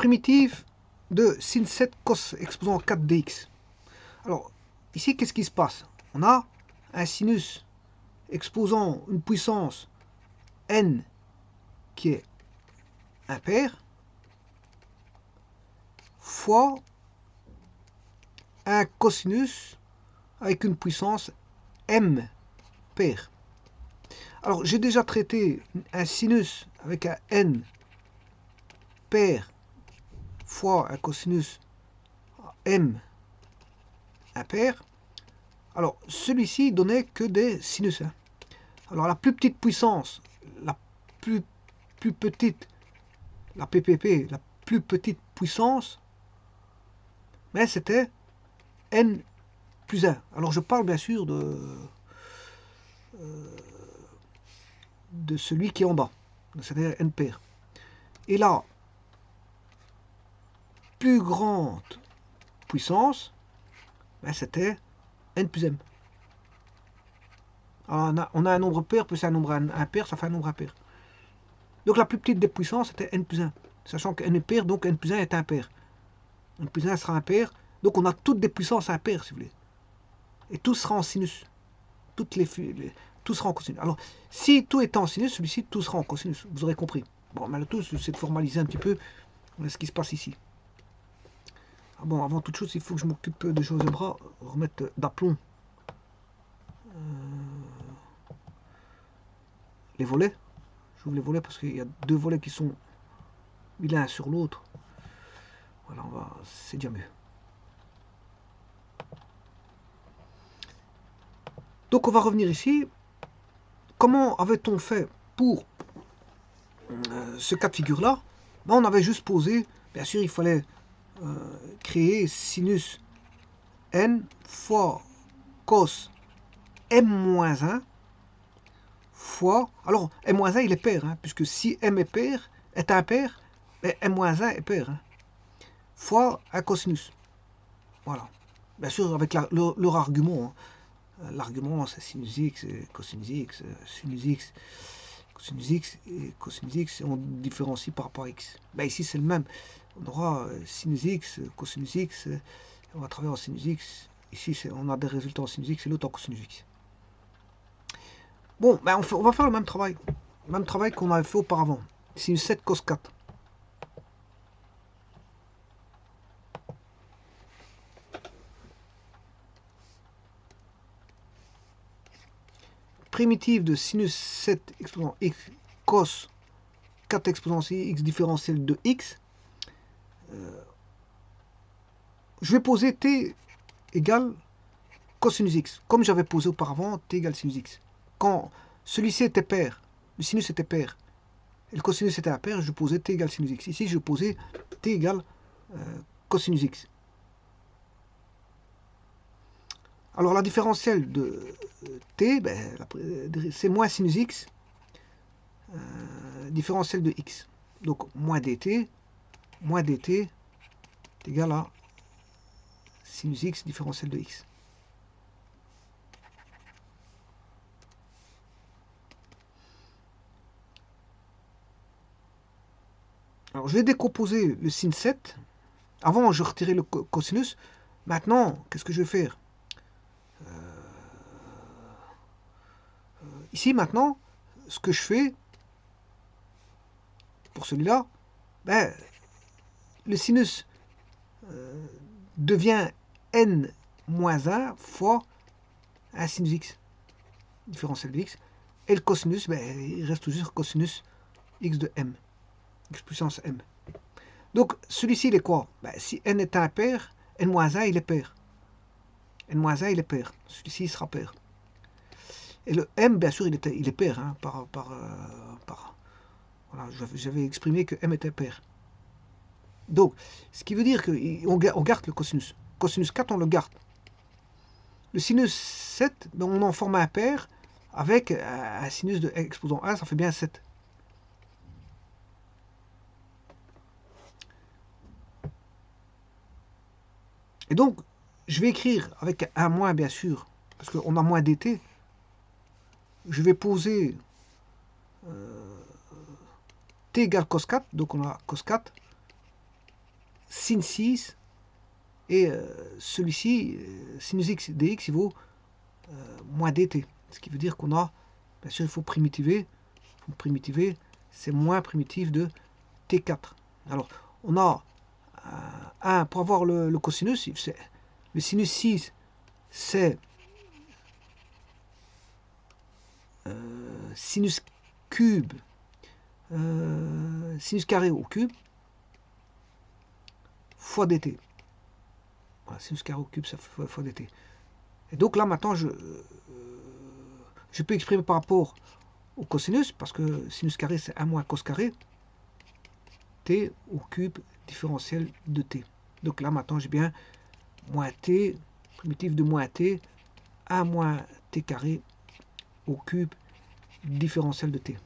primitive de sin 7 cos exposant 4 dx. Alors, ici, qu'est-ce qui se passe? On a un sinus exposant une puissance n qui est impair fois un cosinus avec une puissance m pair. Alors, j'ai déjà traité un sinus avec un n pair fois un cosinus m impair. Alors, celui-ci donnait que des sinus. Alors, la plus petite puissance, la plus petite, la PPP, la plus petite puissance, mais c'était n plus 1. Alors, je parle bien sûr de celui qui est en bas, c'est-à-dire n pair. Et la plus grande puissance, ben, c'était n plus m. Alors, on a un nombre pair plus un nombre impair, ça fait un nombre impair. Donc la plus petite des puissances était n plus 1, sachant que n est pair, donc n plus 1 est impair. n plus 1 sera impair, donc on a toutes des puissances impaires, si vous voulez. Et tout sera en sinus. Tout sera en cosinus. Alors, si tout est en sinus, celui-ci, tout sera en cosinus. Vous aurez compris. Bon, mais le tout, c'est de formaliser un petit peu ce qui se passe ici. Ah bon, avant toute chose, il faut que je m'occupe de GeoGebra, remettre d'aplomb les volets. J'ouvre les volets parce qu'il y a deux volets qui sont mis l'un sur l'autre. Voilà, c'est déjà mieux. Donc on va revenir ici. Comment avait-on fait pour ce cas de figure-là? Ben, on avait juste posé, bien sûr, il fallait créer sinus n fois cos m-1 fois... Alors, m-1 il est pair, hein, puisque si m est pair, est impair, m-1 est pair. Hein, fois un cosinus. Voilà. Bien sûr, avec leur argument. Hein. L'argument, c'est sinus x, cosinus x, sinus x, cosinus x et cosinus x, et on différencie par rapport à x. Ben, ici, c'est le même. On aura sinus x, cosinus x, on va travailler en sinus x. Ici, on a des résultats en sinus x et l'autre en cosinus x. Bon, ben on va faire le même travail. Le même travail qu'on avait fait auparavant. Sinus 7 cos 4. Primitive de sinus 7 exposant x cos 4 exponentielle x différentielle de x. Je vais poser t égale cosinus x. Comme j'avais posé auparavant, t égale sinus x. Quand celui-ci était pair, le sinus était pair, et le cosinus était impair, je posais t égale sinus x. Ici, je posais t égale cosinus x. Alors, la différentielle de t, ben, c'est moins sinus x, différentielle de x. Donc, moins dt est égal à sinus x différentielle de x. Alors, je vais décomposer le sin 7. Avant, je retirais le cosinus. Maintenant, qu'est-ce que je vais faire? Ici, maintenant, ce que je fais, pour celui-là, ben, le sinus devient n-1 fois un sinus x, différentiel de x, et le cosinus, ben, il reste toujours cosinus x de m, x puissance m. Donc, celui-ci, il est quoi? Ben, si n est impair, n-1, il est pair. n-1, il est pair. Celui-ci, il sera pair. Et le m, bien sûr, il est pair. Hein, voilà, j'avais exprimé que m était pair. Donc, ce qui veut dire qu'on garde le cosinus. Cosinus 4, on le garde. Le sinus 7, ben, on en forme un pair avec un sinus de exposant 1, ça fait bien 7. Et donc, je vais écrire avec un moins, bien sûr, parce qu'on a moins dt. Je vais poser t égale cos 4, donc on a cos 4 sin 6, et celui-ci, sinus x dx, il vaut moins dt. Ce qui veut dire qu'on a, bien sûr, il faut primitiver. C'est moins primitif de t4. Alors, on a pour avoir le cosinus, le sinus 6, c'est sinus cube, sinus carré au cube, fois dt. Voilà, sinus carré au cube, ça fait fois dt. Et donc là, maintenant, je peux exprimer par rapport au cosinus, parce que sinus carré, c'est 1 moins cos carré, t au cube différentiel de t. Donc là, maintenant, j'ai bien moins t, primitif de moins t, 1 moins t carré au cube différentiel de t.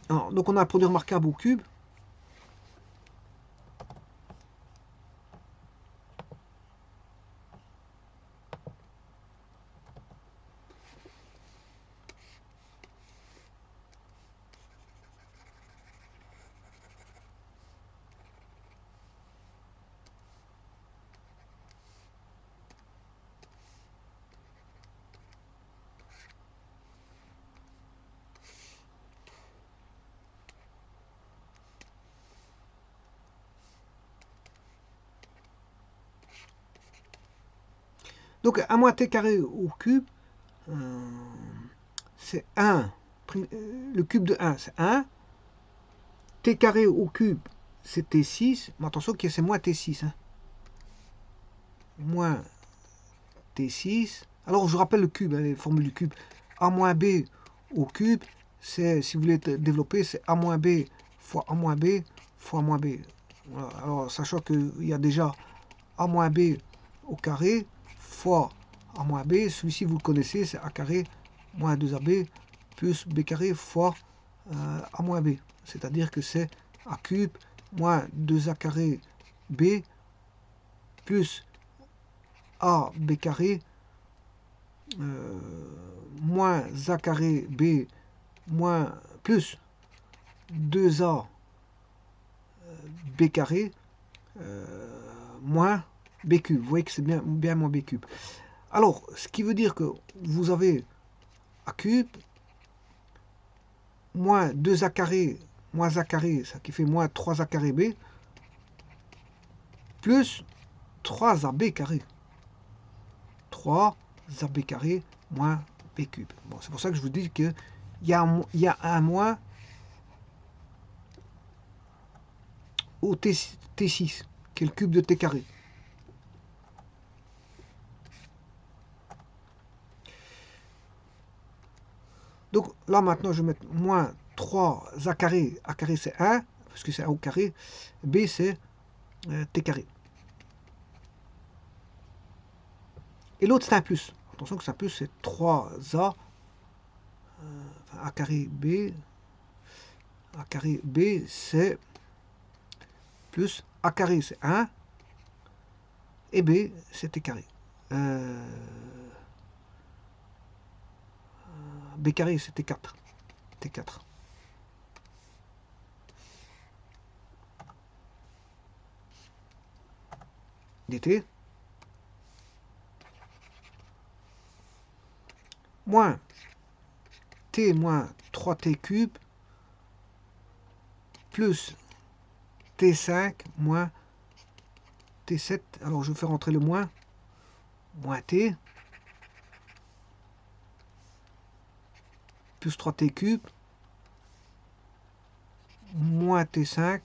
Alors, donc on a un produit remarquable au cube. Donc 1 moins t carré au cube, c'est 1. Le cube de 1, c'est 1. T carré au cube, c'est T6. Mais attention que c'est moins T6. Hein. Moins T6. Alors je rappelle le cube, hein, les formules du cube. A moins B au cube, c'est, si vous voulez développer, c'est A moins B fois A moins B fois A moins B. Voilà. Alors sachant qu'il y a déjà A moins B au carré fois A moins B. Celui-ci, vous le connaissez, c'est A carré moins 2AB plus B carré fois A moins B. C'est-à-dire que c'est A cube moins 2A carré B plus A B carré moins A carré B moins plus 2A B carré moins B cube. Vous voyez que c'est bien moins B cube. Alors, ce qui veut dire que vous avez A cube moins 2A carré moins A carré, ça qui fait moins 3A carré B, plus 3AB carré. 3AB carré moins B cube. Bon, c'est pour ça que je vous dis qu'il y a un moins au T6, qui est le cube de T carré. Donc là maintenant je vais mettre moins 3A carré c'est 1, parce que c'est 1 au carré, B c'est T carré. Et l'autre c'est un plus. Attention que c'est un plus, c'est 3A, A carré B c'est plus A carré c'est 1, et B c'est T carré. B carré c'est T4. T4. dt moins t moins 3t cube plus t5 moins t7. Alors je vais faire entrer le moins t plus 3t cube moins t5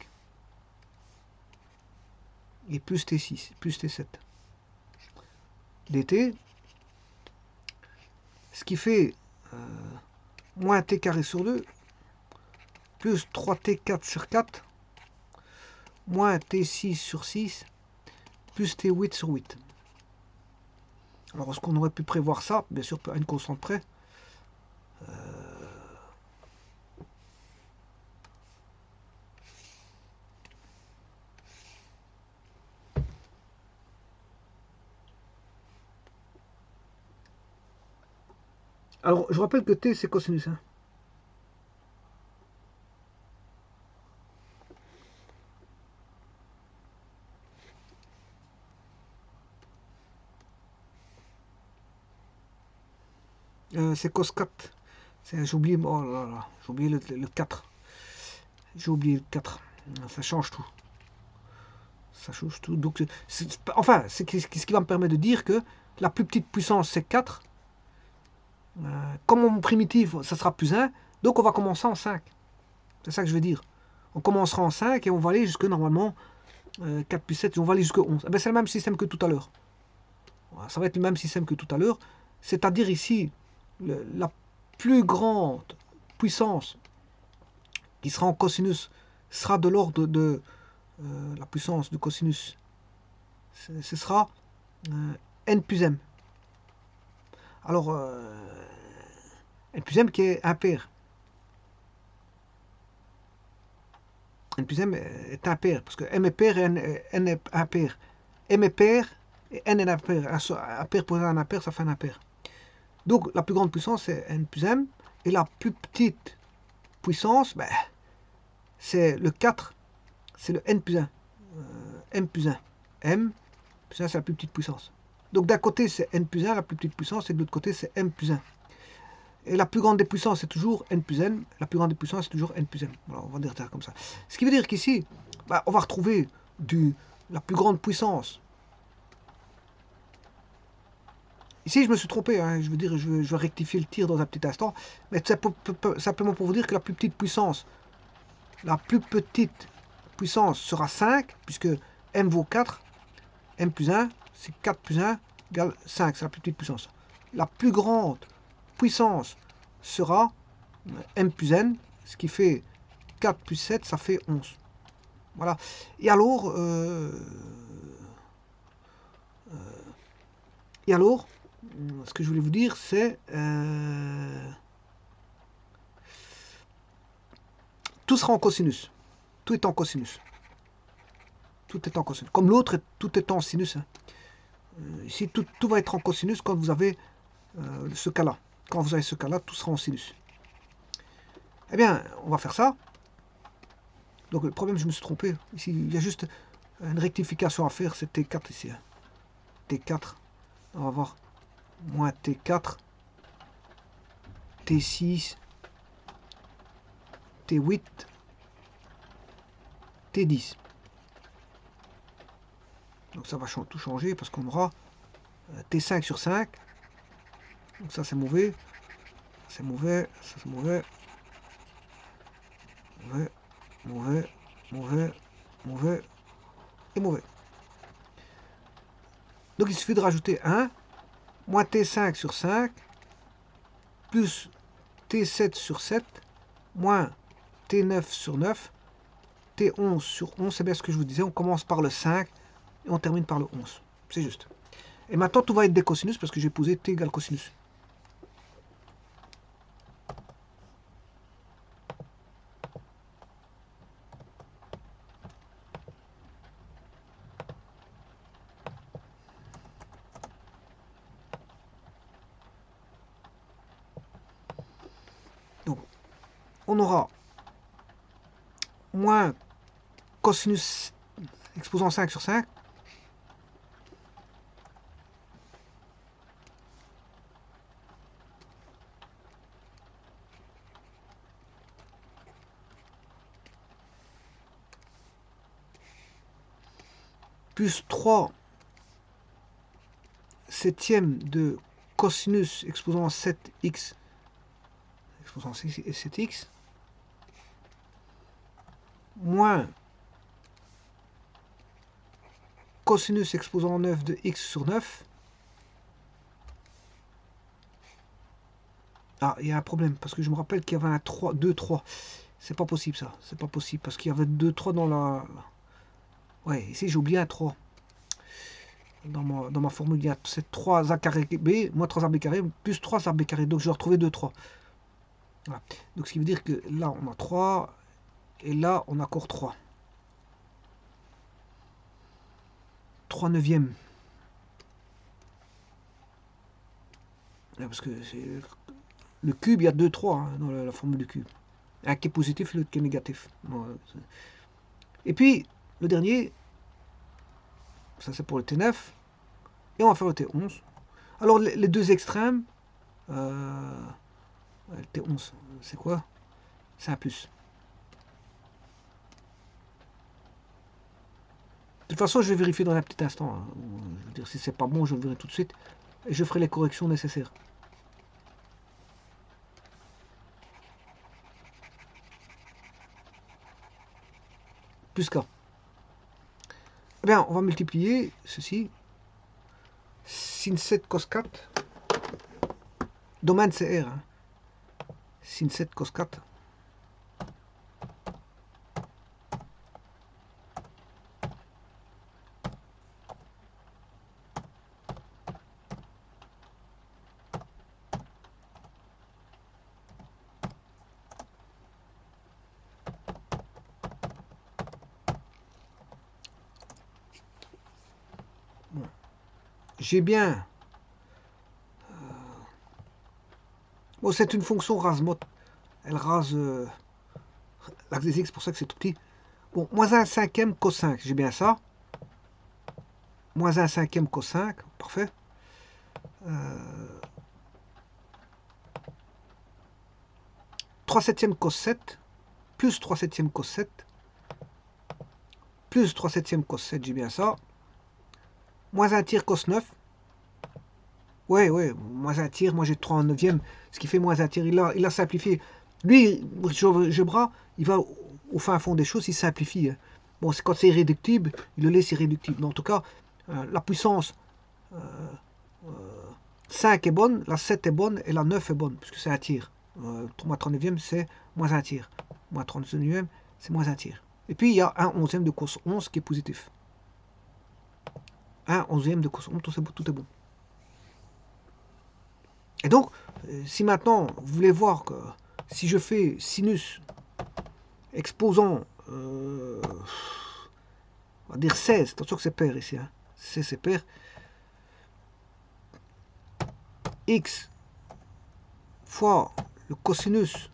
et plus t6 plus t7 dt, ce qui fait moins t carré sur 2 plus 3t4 sur 4 moins t6 sur 6 plus t8 sur 8. Alors est-ce qu'on aurait pu prévoir ça, bien sûr à une constante près. Alors je rappelle que t c'est cosinus 1. c'est cos 4. J'ai oublié, oh là là, j'ai oublié le 4. J'ai oublié le 4. Ça change tout. Ça change tout. Donc, enfin, c'est ce qui va me permettre de dire que la plus petite puissance, c'est 4. Comme mon primitif, ça sera plus 1. Donc, on va commencer en 5. C'est ça que je veux dire. On commencera en 5 et on va aller jusque, normalement, 4 plus 7, on va aller jusqu'à 11. Eh ben, c'est le même système que tout à l'heure. Ça va être le même système que tout à l'heure. C'est-à-dire ici, la plus grande puissance qui sera en cosinus sera de l'ordre de la puissance du cosinus. Ce sera n plus m. Alors, n plus m qui est impair. N plus m est impair, parce que m est pair et n est impair. M est pair et n est impair. Un pair pour un impair, ça fait un impair. Donc, la plus grande puissance, c'est n plus m. Et la plus petite puissance, ben, c'est le 4, c'est le n plus 1. M plus 1. M plus 1, c'est la plus petite puissance. Donc, d'un côté, c'est n plus 1, la plus petite puissance, et de l'autre côté, c'est m plus 1. Et la plus grande des puissances, c'est toujours n plus n. La plus grande des puissances, c'est toujours n plus m. Voilà, on va dire ça comme ça. Ce qui veut dire qu'ici, bah, on va retrouver la plus grande puissance. Ici, je me suis trompé. Hein, je veux dire, je vais rectifier le tir dans un petit instant. Mais simplement pour vous dire que la plus petite puissance sera 5, puisque m vaut 4. M plus 1, c'est 4 plus 1 égale 5. C'est la plus petite puissance. La plus grande puissance sera m plus n, ce qui fait 4 plus 7, ça fait 11. Voilà. Et alors, ce que je voulais vous dire, c'est tout sera en cosinus. Tout est en cosinus. Tout est en cosinus. Comme l'autre, tout est en sinus. Hein. Ici, tout va être en cosinus quand vous avez ce cas-là. Quand vous avez ce cas-là, tout sera en sinus. Eh bien, on va faire ça. Donc, le problème, je me suis trompé. Ici, il y a juste une rectification à faire. C'est T4 ici. Hein. T4. On va voir. Moins T4. T6. T8. T10. Donc, ça va tout changer parce qu'on aura T5 sur 5. Donc, ça, c'est mauvais. C'est mauvais. Ça, c'est mauvais. Mauvais. Mauvais. Mauvais. Mauvais. Et mauvais. Donc il suffit de rajouter 1, moins T5 sur 5, plus T7 sur 7, moins T9 sur 9, T11 sur 11, c'est bien ce que je vous disais, on commence par le 5 et on termine par le 11. C'est juste. Et maintenant tout va être des cosinus parce que j'ai posé T égale cosinus. Donc, on aura moins cosinus exposant 5 sur 5, plus 3 septièmes de cosinus exposant 7x exposant 7x moins cosinus exposant 9 de x sur 9. Ah, il y a un problème, parce que je me rappelle qu'il y avait un 3, 2, 3. C'est pas possible ça, c'est pas possible, parce qu'il y avait 2, 3 dans la... Ouais, ici j'ai oublié un 3. Dans ma formule, il y a 3a carré b, moins 3ab carré, plus 3ab carré. Donc je vais retrouver 2, 3. Voilà. Donc ce qui veut dire que là on a 3, et là on a encore 3. 3 neuvièmes. Parce que le cube, il y a 2, 3 hein, dans la formule du cube. Un qui est positif et l'autre qui est négatif. Et puis, le dernier, ça c'est pour le T9. Et on va faire le T11. Alors, les deux extrêmes, T11, c'est quoi? C'est un plus. De toute façon, je vais vérifier dans un petit instant, hein. Je veux dire, si c'est pas bon, je le verrai tout de suite. Et je ferai les corrections nécessaires. Plus K. Eh bien, on va multiplier ceci. Sin 7 cos 4. Domaine c'est R. Hein. Sin 7 cos 4. Bon. J'ai bien. Bon, c'est une fonction rase-mot. Elle rase l'axe des x, c'est pour ça que c'est tout petit. Bon, moins 1 cinquième cos 5, j'ai bien ça. Moins 1 cinquième cos 5, parfait. 3 septièmes cos 7, plus 3 septièmes cos 7, plus 3 septièmes cos 7, j'ai bien ça. Moins 1 tiers cos 9. Ouais, moins 1 tiers, moi j'ai 3 en 9e, ce qui fait moins 1 tiers, il a simplifié. Lui, GeoGebra, il va au fin fond des choses, il simplifie. Hein. Bon, quand c'est irréductible, il le laisse irréductible. Mais en tout cas, la puissance 5 est bonne, la 7 est bonne et la 9 est bonne, puisque c'est un tiers. Moins 39e, c'est moins 1 tiers. Moins 39e, c'est moins 1 tiers. Et puis, il y a un 11e de cos 11 qui est positif. Un 11e de cos 11, tout est bon. Et donc, si maintenant, vous voulez voir que si je fais sinus exposant, on va dire 16, attention que c'est pair ici, hein. C'est pair, x fois le cosinus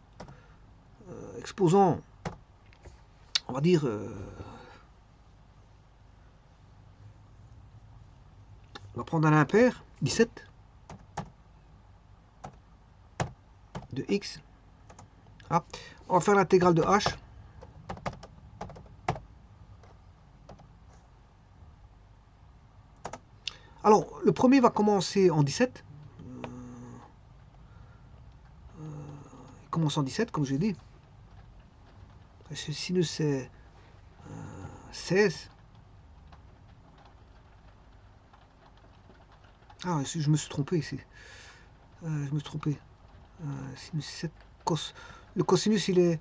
exposant, on va dire, on va prendre un impair, 17, de x. Ah, on va faire l'intégrale de h. Alors, le premier va commencer en 17. Il commence en 17, comme j'ai dit. Ce sinus, c'est 16. Ah, je me suis trompé ici. Je me suis trompé. Sinus 7 cos. Le cosinus, il est.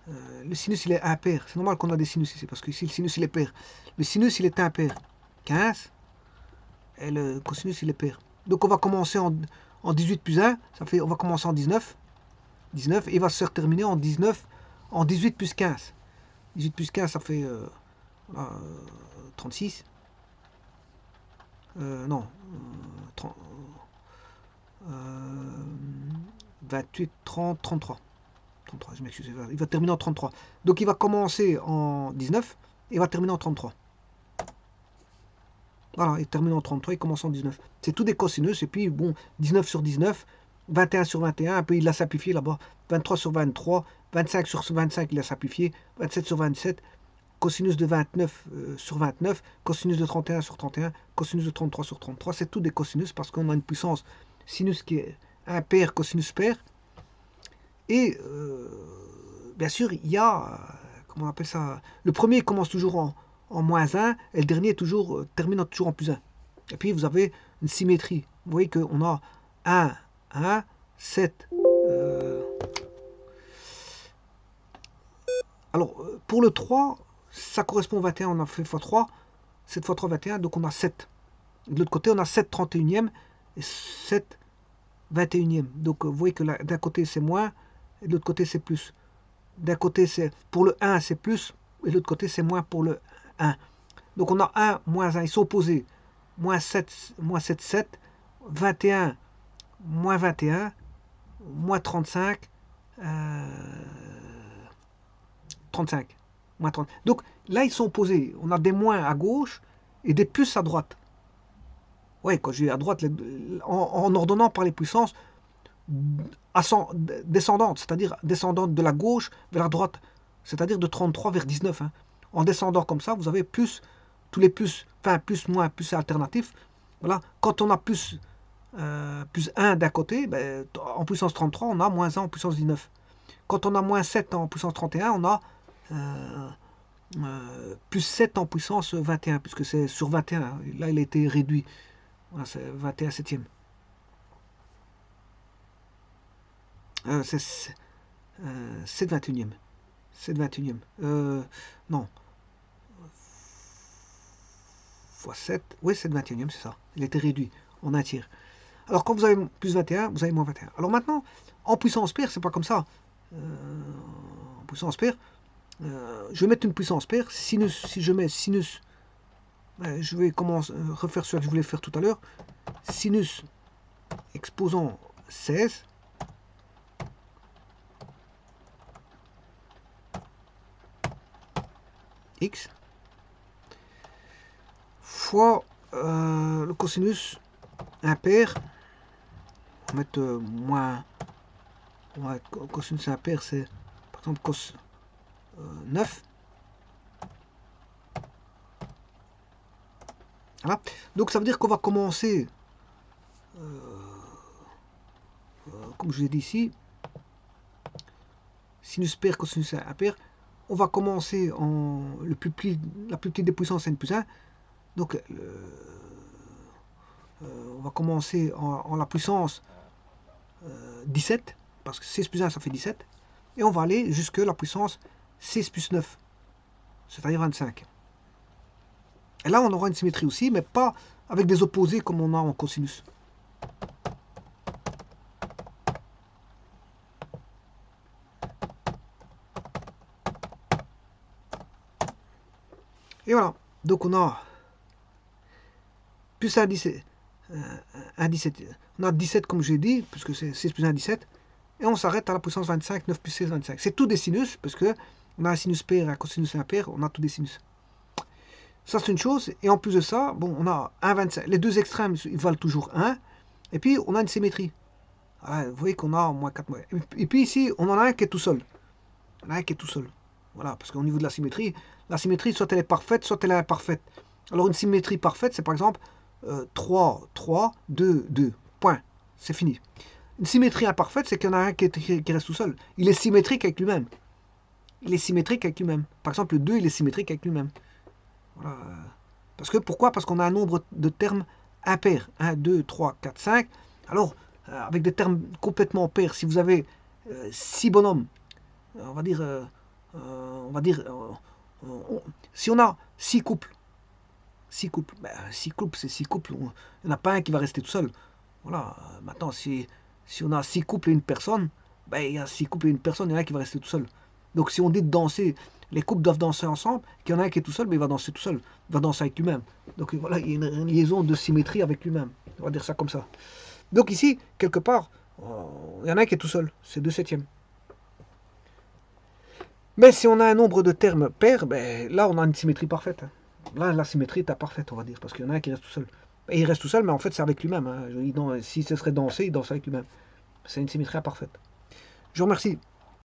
Le sinus, il est impair. C'est normal qu'on a des sinus ici, parce que ici, le sinus, il est pair. Le sinus, il est impair. 15. Et le cosinus, il est pair. Donc, on va commencer en 18 plus 1. Ça fait, on va commencer en 19. 19. Et il va se terminer en 19. En 18 plus 15. 18 plus 15, ça fait 36. Non. 28, 30, 33. 33, je m'excuse. Il va terminer en 33. Donc il va commencer en 19 et il va terminer en 33. Voilà, il termine en 33, il commence en 19. C'est tout des cosinus. Et puis, bon, 19 sur 19, 21 sur 21, un peu il l'a simplifié là-bas. 23 sur 23, 25 sur 25, il l'a simplifié. 27 sur 27, cosinus de 29 sur 29, cosinus de 31 sur 31, cosinus de 33 sur 33. C'est tout des cosinus parce qu'on a une puissance sinus qui est impair, cosinus pair. Et bien sûr, il y a, comment on appelle ça, le premier commence toujours en moins 1 et le dernier termine toujours en plus 1. Et puis vous avez une symétrie. Vous voyez qu'on a 1, 1, 7. Alors, pour le 3, ça correspond au 21, on a fait x3. 7 x 3, 21, donc on a 7. De l'autre côté, on a 7 31e et 7 21e. Donc vous voyez que d'un côté c'est moins et de l'autre côté c'est plus. D'un côté c'est pour le 1 c'est plus et de l'autre côté c'est moins pour le 1. Donc on a 1 moins 1, ils sont opposés. Moins 7, 7, 21, moins 21, moins 35, 35, moins 30. Donc là ils sont opposés. On a des moins à gauche et des plus à droite. Ouais, quand j'ai à droite, en ordonnant par les puissances, descendante, c'est-à-dire descendante de la gauche vers la droite, c'est-à-dire de 33 vers 19. Hein. En descendant comme ça, vous avez plus, tous les plus, enfin plus, moins, plus alternatif. Voilà. Quand on a plus 1 d'un côté, ben, en puissance 33, on a moins 1 en puissance 19. Quand on a moins 7 en puissance 31, on a plus 7 en puissance 21, puisque c'est sur 21. Là, il a été réduit. Voilà, c'est 21 septième. C'est 7 21e. 7 21e. Non. Fois 7. Oui, 7 21e, c'est ça. Il a été réduit en un tiers. Alors, quand vous avez plus 21, vous avez moins 21. Alors maintenant, en puissance paire, c'est pas comme ça. En puissance paire, je vais mettre une puissance paire. Sinus, si je mets sinus, je vais refaire ce que je voulais faire tout à l'heure. Sinus exposant 16 x fois le cosinus impair. On va mettre moins. Ouais, cosinus impair, c'est par exemple cos 9. Voilà. Donc ça veut dire qu'on va commencer, comme je l'ai dit ici, sinus pair, cosinus impair. On va commencer en la plus petite des puissances n plus 1. Donc on va commencer en la puissance 17, parce que 6 plus 1 ça fait 17. Et on va aller jusque la puissance 6 plus 9, c'est-à-dire 25. Et là on aura une symétrie aussi, mais pas avec des opposés comme on a en cosinus. Et voilà, donc on a plus 1, 17, on a 17 comme j'ai dit, puisque c'est 6 plus 1, 17, et on s'arrête à la puissance 25, 9 plus 16, 25. C'est tout des sinus, parce que on a un sinus pair et un cosinus impair, on a tous des sinus. Ça c'est une chose, et en plus de ça, bon, on a 1, 25, les deux extrêmes, ils valent toujours 1, et puis on a une symétrie. Voilà, vous voyez qu'on a moins 4 moins. Et puis ici, on en a un qui est tout seul. On en a un qui est tout seul. Voilà, parce qu'au niveau de la symétrie, soit elle est parfaite, soit elle est imparfaite. Alors une symétrie parfaite, c'est par exemple 3, 3, 2, 2. Point. C'est fini. Une symétrie imparfaite, c'est qu'il y en a un qui reste tout seul. Il est symétrique avec lui-même. Il est symétrique avec lui-même. Par exemple, le 2, il est symétrique avec lui-même. Voilà. Pourquoi? Parce qu'on a un nombre de termes impairs. 1, 2, 3, 4, 5. Alors, avec des termes complètement pairs, si vous avez 6 bonhommes, on va dire, si on a 6 couples, 6 couples, c'est 6 couples, il n'y en a pas un qui va rester tout seul. Voilà, maintenant, si on a 6 couples et une personne, il y a 6 couples et une personne, il y en a un qui va rester tout seul. Donc si on dit de danser, les couples doivent danser ensemble, qu'il y en a un qui est tout seul, il va danser tout seul, il va danser avec lui-même. Donc voilà, il y a une liaison de symétrie avec lui-même. On va dire ça comme ça. Donc ici, quelque part, il y en a un qui est tout seul, c'est 2 septièmes. Mais si on a un nombre de termes pairs, là on a une symétrie parfaite. Là, la symétrie est parfaite, on va dire, parce qu'il y en a un qui reste tout seul. Et il reste tout seul, mais en fait c'est avec lui-même. Hein. Si ce serait dansé, il danse avec lui-même. C'est une symétrie imparfaite. Je vous remercie.